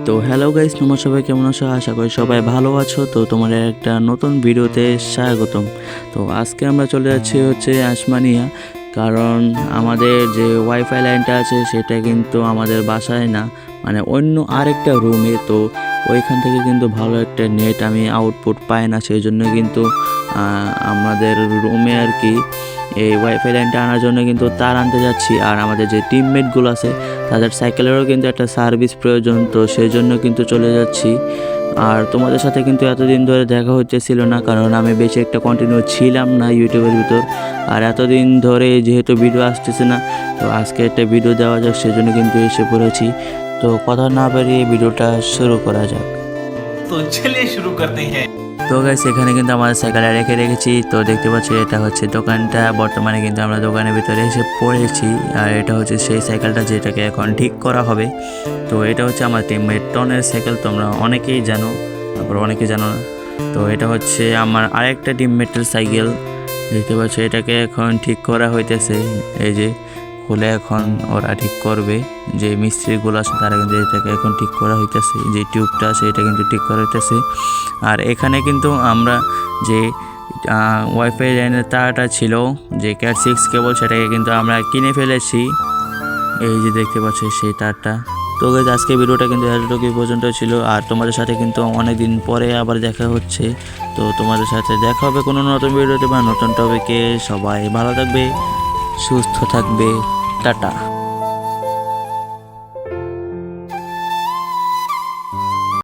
তো hello guys, তোমরা সবাই কেমন আছো? আশা করি সবাই ভালো আছো। তো তোমাদের একটা নতুন ভিডিওতে স্বাগতম। তো আজকে আমরা চলে যাচ্ছি হচ্ছে আসমানিয়া, কারণ আমাদের যে ওয়াইফাই লাইনটা আছে সেটা কিন্তু আমাদের বাসায় না, মানে অন্য আরেকটা রুমে। তো ওইখান থেকে কিন্তু ভালো একটা নেট আমি আউটপুট পাই না, সেই জন্য কিন্তু আমাদের রুমে আর কি এই ওয়াইফাই লাইনটা আনার জন্য কিন্তু তার আনতে যাচ্ছি। আর আমাদের যে টিমমেটগুলো আছে তাদের সাইকেলেরও কিন্তু একটা সার্ভিস প্রয়োজন, তো সেই জন্য কিন্তু চলে যাচ্ছি। আর তোমাদের সাথে কিন্তু এতদিন ধরে দেখা হচ্ছিল না, কারণ আমি বেশি একটা কন্টিনিউ ছিলাম না ইউটিউবের ভিতর। আর এতদিন ধরে যেহেতু ভিডিও আসতেছে না, তো আজকে একটা ভিডিও দেওয়া যাক, সেজন্য কিন্তু এসে পড়েছি। তো কথা না বেরিয়ে ভিডিওটা শুরু করা যাক। तो चलिए शुरू करते हैं। তো গাইস, এখানে কিন্তু আমাদের সাইকেলটা রেখেছি। তো দেখতে পাচ্ছি এটা হচ্ছে দোকানটা। বর্তমানে কিন্তু আমরা দোকানের ভিতরে এসে পড়েছি। আর এটা হচ্ছে সেই সাইকেলটা যেটাকে এখন ঠিক করা হবে। তো এটা হচ্ছে আমার টিমমেট টনের সাইকেল, তোমরা অনেকেই জানো, তারপর অনেকেই জানো না। তো এটা হচ্ছে আমার আরেকটা টিমমেটের সাইকেল। দেখতে পাচ্ছি এটাকে এখন ঠিক করা হইতেছে। এই যে খুলে এখন ওরা ঠিক করবে, যে মিস্ত্রিগুলো আছে তারা কিন্তু এটাকে এখন ঠিক করা হইতেছে। যে টিউবটা আছে এটা কিন্তু ঠিক করা হইতেছে। আর এখানে কিন্তু আমরা যে ওয়াইফাই লাইনের তারটা ছিল, যে ক্যাট 6 কেবল, সেটাকে কিন্তু আমরা কিনে ফেলেছি। এই যে দেখতে পাচ্ছি সেই তারটা। তো গাইস, আজকে ভিডিওটা কিন্তু এতটুকুই পর্যন্ত ছিল। আর তোমাদের সাথে কিন্তু অনেক দিন পরে আবার দেখা হচ্ছে। তো তোমাদের সাথে দেখা হবে কোনো নতুন ভিডিওতে বা নতুন টপিকে। সবাই ভালো থাকবে, সুস্থ থাকবে, টাটা।